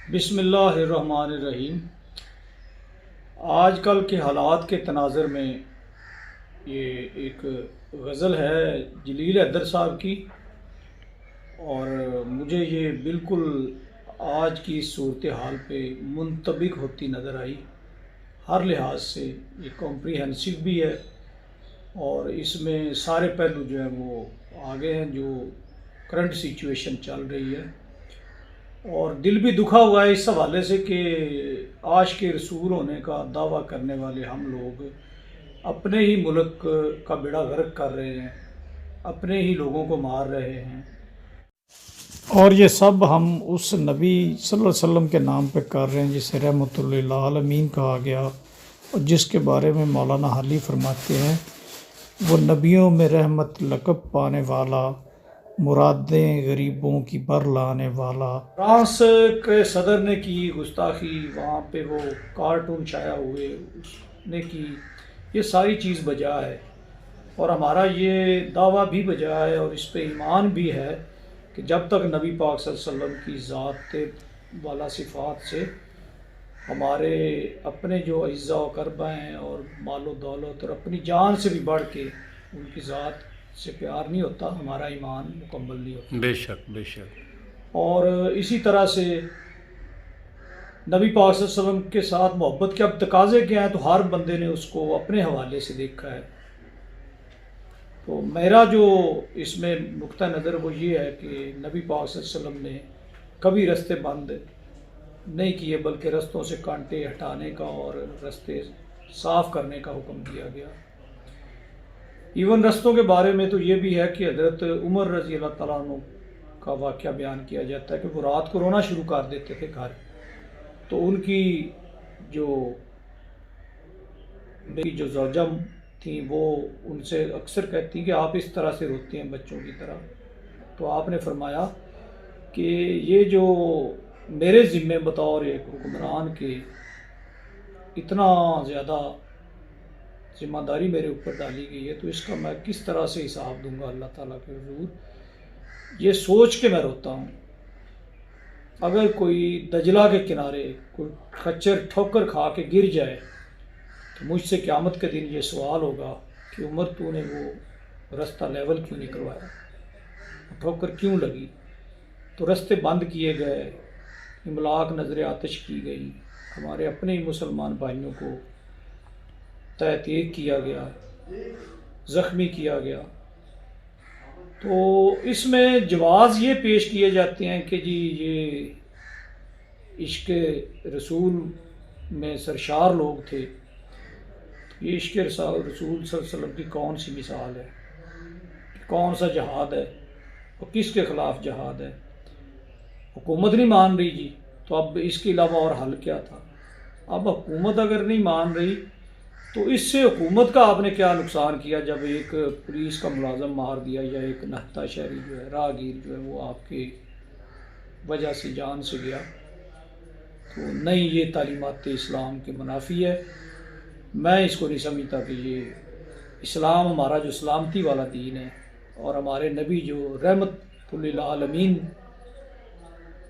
بسم اللہ الرحمن الرحیم۔ آج کل کے حالات کے تناظر میں یہ ایک غزل ہے جلیل حیدر صاحب کی، اور مجھے یہ بالکل آج کی صورتحال پہ منطبق ہوتی نظر آئی۔ ہر لحاظ سے یہ کمپریہنسو بھی ہے اور اس میں سارے پہلو جو ہیں وہ آگے ہیں جو کرنٹ سچویشن چل رہی ہے، اور دل بھی دکھا ہوا ہے اس حوالے سے کہ عاشق رسول ہونے کا دعویٰ کرنے والے ہم لوگ اپنے ہی ملک کا بیڑا غرق کر رہے ہیں، اپنے ہی لوگوں کو مار رہے ہیں، اور یہ سب ہم اس نبی صلی اللہ علیہ وسلم کے نام پہ کر رہے ہیں جسے رحمۃ للعالمین کہا گیا، اور جس کے بارے میں مولانا حالی فرماتے ہیں وہ نبیوں میں رحمت لقب پانے والا، مرادیں غریبوں کی بر لانے والا۔ فرانس کے صدر نے کی گستاخی، وہاں پہ وہ کارٹون شائع ہوئے، اس نے کی، یہ ساری چیز بجا ہے، اور ہمارا یہ دعویٰ بھی بجا ہے اور اس پہ ایمان بھی ہے کہ جب تک نبی پاک صلی اللہ علیہ وسلم کی ذات والا صفات سے ہمارے اپنے جو اعزاء و کربہ ہیں اور مال و دولت اور اپنی جان سے بھی بڑھ کے ان کی ذات سے پیار نہیں ہوتا، ہمارا ایمان مکمل نہیں ہوتا۔ بے شک بے شک۔ اور اسی طرح سے نبی پاک صلی اللہ علیہ وسلم کے ساتھ محبت کے اب تقاضے کیا ہیں، تو ہر بندے نے اس کو اپنے حوالے سے دیکھا ہے۔ تو میرا جو اس میں نقطہ نظر وہ یہ ہے کہ نبی پاک صلی اللہ علیہ وسلم نے کبھی رستے بند نہیں کیے، بلکہ رستوں سے کانٹے ہٹانے کا اور رستے صاف کرنے کا حکم دیا گیا۔ ایون رستوں کے بارے میں تو یہ بھی ہے کہ حضرت عمر رضی اللہ تعالیٰ عنہ کا واقعہ بیان کیا جاتا ہے کہ وہ رات کو رونا شروع کر دیتے تھے گھر، تو ان کی جو زوجہ تھیں وہ ان سے اکثر کہتی کہ آپ اس طرح سے روتے ہیں بچوں کی طرح، تو آپ نے فرمایا کہ یہ جو میرے ذمے بطور ایک حکمران کے اتنا زیادہ ذمہ داری میرے اوپر ڈالی گئی ہے، تو اس کا میں کس طرح سے حساب دوں گا اللہ تعالیٰ کے حضور، یہ سوچ کے میں روتا ہوں۔ اگر کوئی دجلہ کے کنارے کوئی خچر ٹھوکر کھا کے گر جائے تو مجھ سے قیامت کے دن یہ سوال ہوگا کہ عمر تو نے وہ رستہ لیول کیوں نہیں کروایا، ٹھوکر کیوں لگی؟ تو رستے بند کیے گئے، املاک نظر آتش کی گئی، ہمارے اپنے ہی مسلمان بھائیوں کو تحقیق کیا گیا، زخمی کیا گیا۔ تو اس میں جواز یہ پیش کیے جاتے ہیں کہ جی یہ عشق رسول میں سرشار لوگ تھے، یہ عشق رسول صلی اللہ علیہ وسلم کی کون سی مثال ہے، کون سا جہاد ہے اور کس کے خلاف جہاد ہے؟ حکومت نہیں مان رہی جی، تو اب اس کے علاوہ اور حل کیا تھا؟ اب حکومت اگر نہیں مان رہی تو اس سے حکومت کا آپ نے کیا نقصان کیا جب ایک پولیس کا ملازم مار دیا، یا ایک نہتا شہری جو ہے، راہگیر جو ہے، وہ آپ کی وجہ سے جان سے گیا؟ تو نہیں، یہ تعلیمات اسلام کے منافی ہے۔ میں اس کو نہیں سمجھتا کہ یہ اسلام ہمارا جو سلامتی والا دین ہے اور ہمارے نبی جو رحمت للعالمین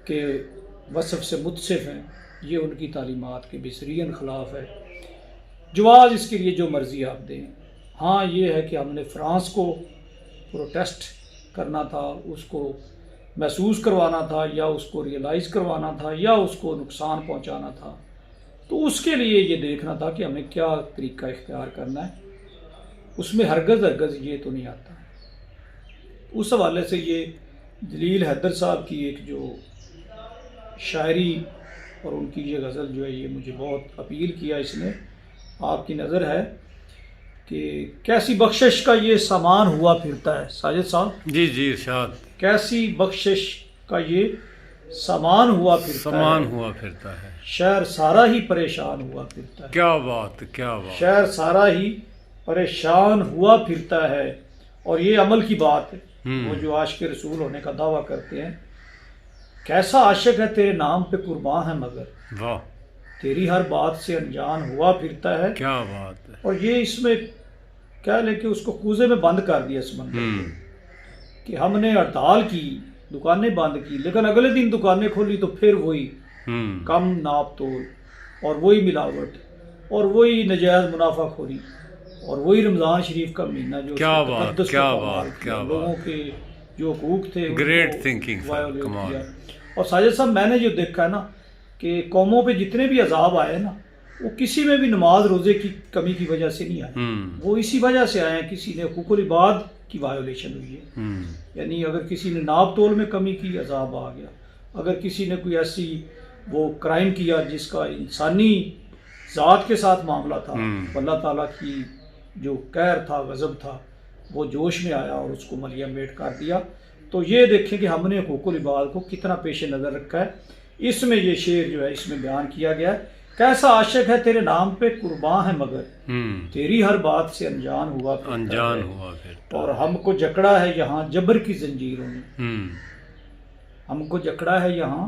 کے وصف سے متصف ہیں، یہ ان کی تعلیمات کے بسرین خلاف ہے۔ جواز اس کے لیے جو مرضی آپ دیں۔ ہاں یہ ہے کہ ہم نے فرانس کو پروٹیسٹ کرنا تھا، اس کو محسوس کروانا تھا، یا اس کو ریئلائز کروانا تھا، یا اس کو نقصان پہنچانا تھا، تو اس کے لیے یہ دیکھنا تھا کہ ہمیں کیا طریقہ اختیار کرنا ہے۔ اس میں ہرگز یہ تو نہیں آتا۔ اس حوالے سے یہ جلیل حیدر صاحب کی ایک جو شاعری اور ان کی یہ غزل جو ہے، یہ مجھے بہت اپیل کیا اس نے۔ آپ کی نظر ہے کہ کیسی بخشش کا یہ سامان ہوا پھرتا ہے ساجد صاحب؟ جی جی ارشاد۔ کیسی بخشش کا یہ سامان ہوا پھرتا ہے، شہر سارا ہی پریشان ہوا پھرتا ہے۔ کیا بات کیا بات۔ شہر سارا ہی پریشان ہوا پھرتا ہے، اور یہ عمل کی بات ہے۔ وہ جو عاشق رسول ہونے کا دعویٰ کرتے ہیں، کیسا عاشق ہے تیرے نام پہ قربان ہے، مگر واہ، تیری ہر بات سے انجان ہوا پھرتا ہے۔ کیا بات ہے۔ اور یہ اس میں کہہ لے کہ اس کو کوزے میں بند کر دیا سمندر کو، کہ ہم نے ہڑتال کی، دکانیں بند کی، لیکن اگلے دن دکانیں کھولی تو پھر وہی کم ناپ تول اور وہی ملاوٹ اور وہی نجائز منافع خوری اور وہی رمضان شریف کا مہینہ جو کیا اس کا بات، تقدس کو کیا پامال بات، کیا، کیا لوگوں بات۔ کے جو حقوق تھے ان Great کو thinking, sir. violate کمال۔ کیا۔ اور ساجد صاحب میں نے جو دیکھا ہے نا کہ قوموں پہ جتنے بھی عذاب آئے نا وہ کسی میں بھی نماز روزے کی کمی کی وجہ سے نہیں آئے، وہ اسی وجہ سے آئے ہیں کسی نے حقوق العباد کی وائیولیشن ہوئی ہے، یعنی اگر کسی نے ناپ تول میں کمی کی عذاب آ گیا، اگر کسی نے کوئی ایسی وہ کرائم کیا جس کا انسانی ذات کے ساتھ معاملہ تھا، اللہ تعالیٰ کی جو قہر تھا، غضب تھا، وہ جوش میں آیا اور اس کو ملیہ میٹ کر دیا۔ تو یہ دیکھیں کہ ہم نے حقوق العباد کو کتنا پیش نظر رکھا ہے۔ اس میں یہ شعر جو ہے اس میں بیان کیا گیا ہے، کیسا عاشق ہے تیرے نام پہ قرباں ہے مگر تیری ہر بات سے انجان ہوا پھرتا انجان ہے، ہوا پھر اور ہم کو جکڑا ہے یہاں جبر کی زنجیروں نے، ہم کو جکڑا ہے یہاں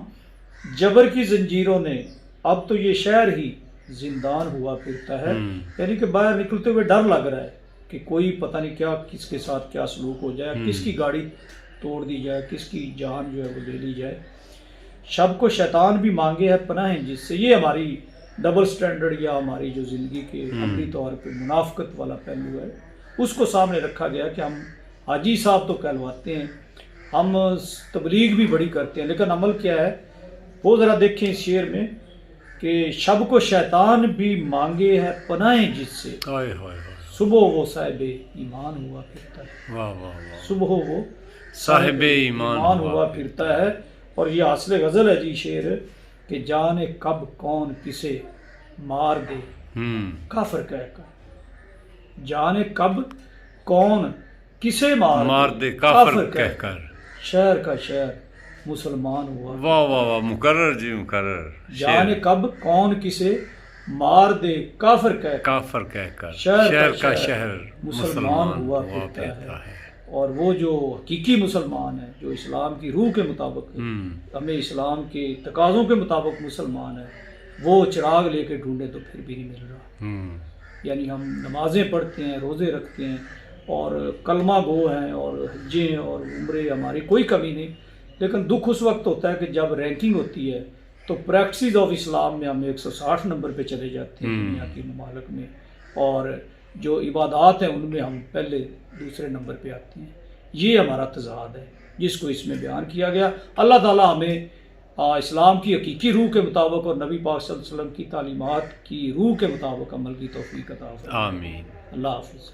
جبر کی زنجیروں نے، اب تو یہ شہر ہی زندان ہوا پھرتا ہے، یعنی کہ باہر نکلتے ہوئے ڈر لگ رہا ہے کہ کوئی پتہ نہیں کیا کس کے ساتھ کیا سلوک ہو جائے، کس کی گاڑی توڑ دی جائے، کس کی جان جو ہے وہ لے لی جائے۔ شب کو شیطان بھی مانگے ہے پناہ جس سے، یہ ہماری ڈبل سٹینڈرڈ یا ہماری جو زندگی کے عملی طور پہ منافقت والا پہلو ہے اس کو سامنے رکھا گیا کہ ہم حاجی صاحب تو کہلواتے ہیں، ہم تبلیغ بھی بڑی کرتے ہیں، لیکن عمل کیا ہے وہ ذرا دیکھیں اس شعر میں کہ شب کو شیطان بھی مانگے ہے پناہ جس سے، صبح وہ صاحب ایمان ہوا پھرتا ہے، واہ واہ واہ، صبح وہ صاحب ایمان ہوا پھرتا ہے۔ اور یہ اصل غزل ہے جی شعر کہ جانے کب کون کسے مار دے کافر کہہ کر، جانے کب کون کسے مار دے کافر کہہ کر، شہر کا شہر مسلمان ہوا، واہ واہ واہ، مکرر جی مکرر، جانے کب کون کسے مار دے کافر کہہ کر، شہر کا شہر مسلمان ہوا پھرتا ہے۔ اور وہ جو حقیقی مسلمان ہے جو اسلام کی روح کے مطابق ہمیں اسلام کے تقاضوں کے مطابق مسلمان ہے، وہ چراغ لے کے ڈھونڈے تو پھر بھی نہیں مل رہا، یعنی ہم نمازیں پڑھتے ہیں، روزے رکھتے ہیں اور کلمہ گو ہیں اور حجیں اور عمرے، ہماری کوئی کمی نہیں، لیکن دکھ اس وقت ہوتا ہے کہ جب رینکنگ ہوتی ہے تو پریکٹسز آف اسلام میں ہم 160 نمبر پہ چلے جاتے ہیں دنیا کے ممالک میں، اور جو عبادات ہیں ان میں ہم پہلے دوسرے نمبر پہ آتے ہیں۔ یہ ہمارا تضاد ہے جس کو اس میں بیان کیا گیا۔ اللہ تعالیٰ ہمیں اسلام کی حقیقی روح کے مطابق اور نبی پاک صلی اللہ علیہ وسلم کی تعلیمات کی روح کے مطابق عمل کی توفیق عطا فرمائے۔ آمین۔ اللہ حافظ۔